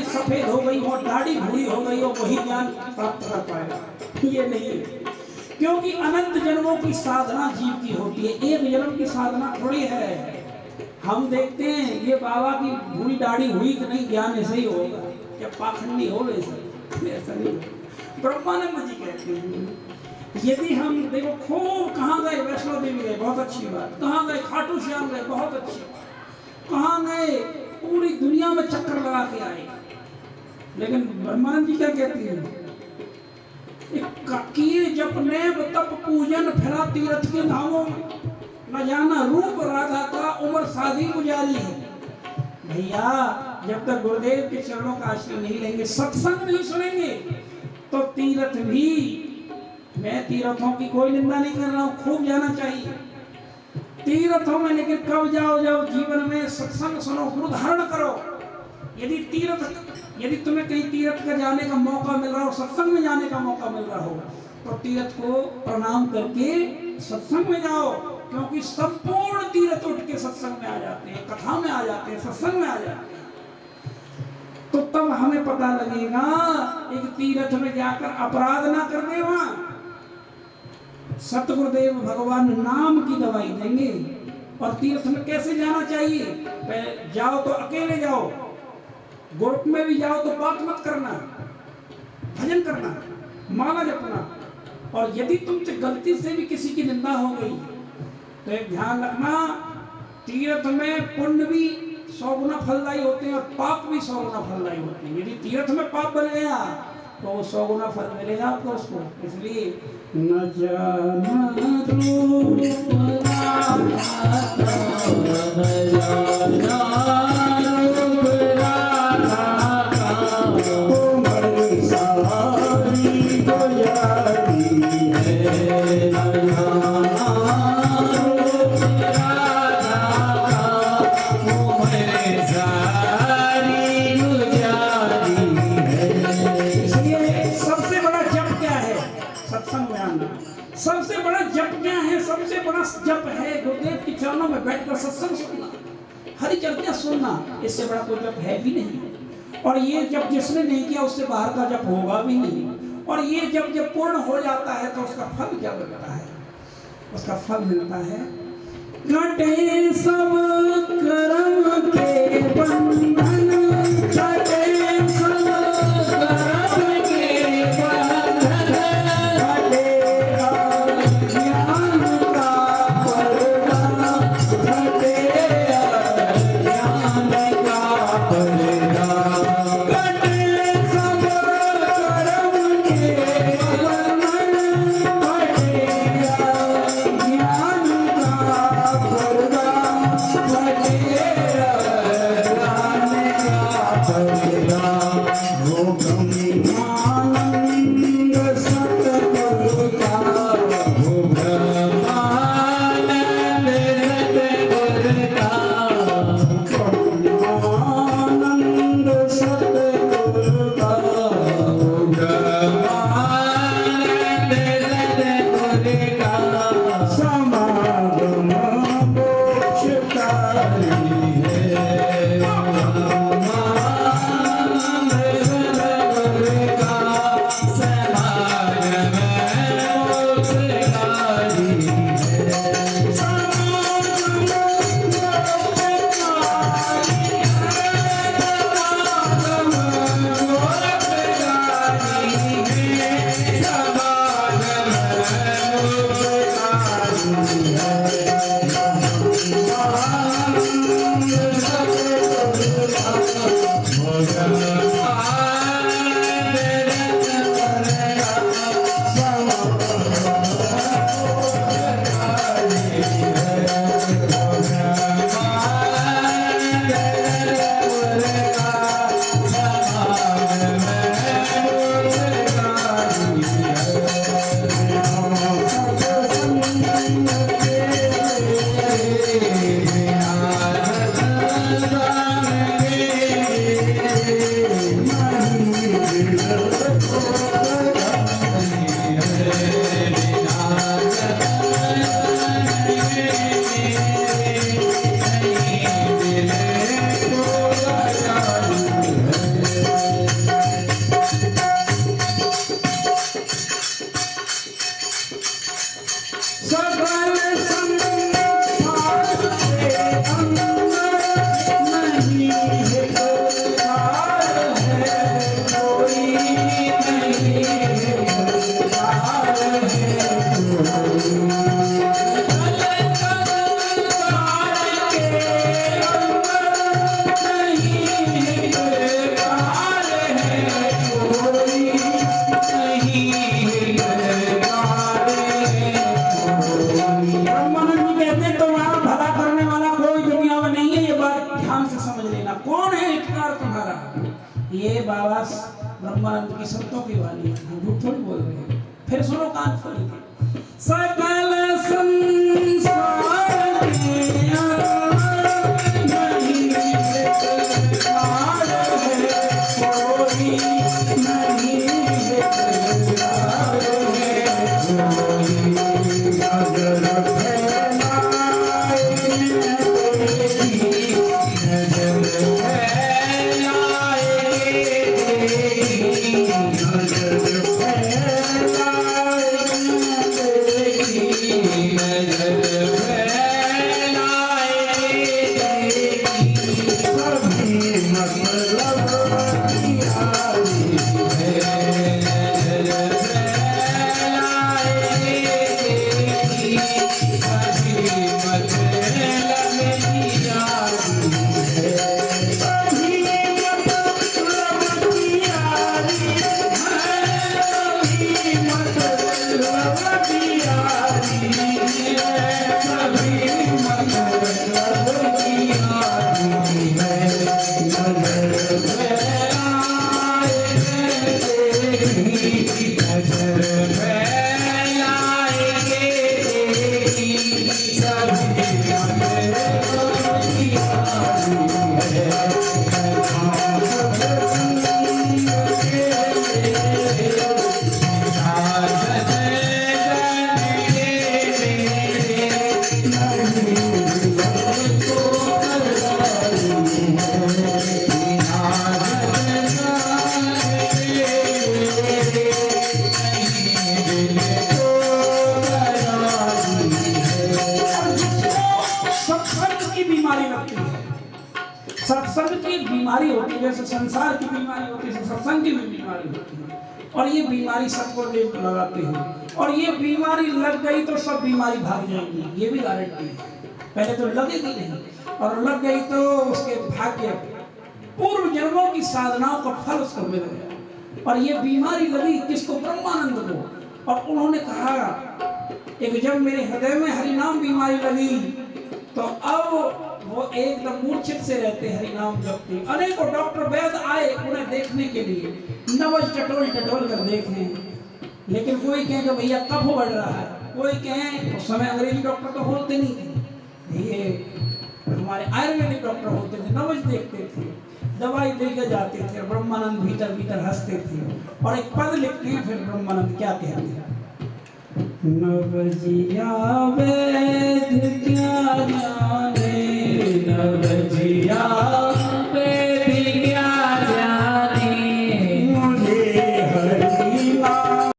सफेद हो गई हो, दाढ़ी भूरी हो गई हो, वही ज्ञान प्राप्त कर पाएगा, ये नहीं है। क्योंकि अनंत जन्मों की साधना जीव की होती है, एक जन्म की साधना थोड़ी है। हम देखते हैं ये बाबा की भूरी दाढ़ी हुई कि नहीं, ज्ञान ऐसे ही होगा, जब पाखंडी हो वैसे ऐसा नहीं। ब्रह्मानंद जी कहते हैं यदि हम देखो खूब कहाँ गए, वैष्णो देवी गए, बहुत अच्छी बात, कहाँ गए, खाटू श्याम गए, बहुत अच्छी, कहाँ गए, पूरी दुनिया में चक्कर लगा के आए। लेकिन ब्रह्मानंद जी क्या कहती है, किए जपने तप पूजन फिरा तीर्थ के धामों में, न जाना रूप राधा का उम्र शादी गुजारी है। भैया जब तक गुरुदेव के चरणों का आश्रय नहीं लेंगे, सत्संग नहीं सुनेंगे, तो तीर्थ भी, मैं तीर्थों की कोई निंदा नहीं कर रहा हूँ, खूब जाना चाहिए तीर्थों में, लेकिन कब जाओ, जब जीवन में सत्संग सुनो, गुरु धारण करो। यदि तुम्हें कहीं तीर्थ का जाने का मौका मिल रहा हो, सत्संग में जाने का मौका मिल रहा हो, तो तीर्थ को प्रणाम करके सत्संग में जाओ, क्योंकि संपूर्ण तीर्थ उठ के सत्संग में आ जाते हैं, कथा में आ जाते हैं, सत्संग में आ जाते हैं। तो तब हमें पता लगेगा एक तीर्थ में जाकर अपराध ना कर दे। वहां सतगुरुदेव भगवान नाम की दवाई देंगे। और तीर्थ में कैसे जाना चाहिए, जाओ तो अकेले जाओ, ग्रुप में भी जाओ तो बात मत करना, भजन करना, माला जपना। और यदि तुमसे गलती से भी किसी की निंदा हो गई तो एक ध्यान रखना, तीर्थ में पुण्य भी 100 गुना फलदायी होते हैं और पाप भी 100 गुना फलदायी होते हैं। यदि तीर्थ में पाप बन गया तो वो 100 गुना फल मिलेगा आपको उसको। इसलिए न जाना रूप राधा न जाना रूप राधा का, उम्र सारी गुजारी है, न जाना रूप राधा का, उम्र सारी गुजारी है। इसलिए सबसे बड़ा जप क्या है, सत्संग में आना। सबसे बड़ा जप क्या है, सबसे बड़ा जप है गुरुदेव के चरणों में बैठकर सत्संग सुनना, हरि चर्चा सुनना। इससे बड़ा कोई जप है भी नहीं। और ये जप जिसने नहीं किया उससे बाहर का जप होगा भी नहीं। और ये जब जब पूर्ण हो जाता है तो उसका फल क्या मिलता है, उसका फल मिलता है घटे सब ये बाबा ब्रह्मानंद की शब्दों की वाणी है, हम झूठ थोड़ी बोल रहे हैं। फिर सुनो कान खोल के, सकल संसार में नहीं बेकार है कोई, नहीं बेकार है कोई, अगर सत्संग की बीमारी होती है, जैसे संसार की बीमारी होती है, सत्संग की भी बीमारी होती है। और ये बीमारी सबको लेप लगाते हैं, और ये बीमारी लग गई तो सब बीमारी भाग जाएंगी, ये भी गारंटी है। पहले तो लगेगी नहीं, और लग गई तो उसके भाग्य पूर्व जन्मों की साधनाओं का फल उसको मिल गया। और ये बीमारी लगी किसको? ब्रह्मानंद को। और उन्होंने कहा एक जब मेरे हृदय में हरिनाम बीमारी लगी तो अब वो एकदम मूर्छित से रहते, हरिनाम जपते। अनेकों डॉक्टर वैद्य आए उन्हें देखने के लिए, नवज टटोल टटोल कर देखे, लेकिन कोई कहे कि भैया कफ बढ़ रहा है, कोई कहे, उस समय अंग्रेजी डॉक्टर तो होते नहीं थे, ये हमारे आयुर्वेदिक डॉक्टर होते थे, नवज देखते थे, दवाई देकर जाते थे। ब्रह्मानंद भीतर भीतर हंसते थे और एक पद लिखते हैं फिर ब्रह्मानंद क्या कहते हैं, नवजिया वेद क्या जाने रजिया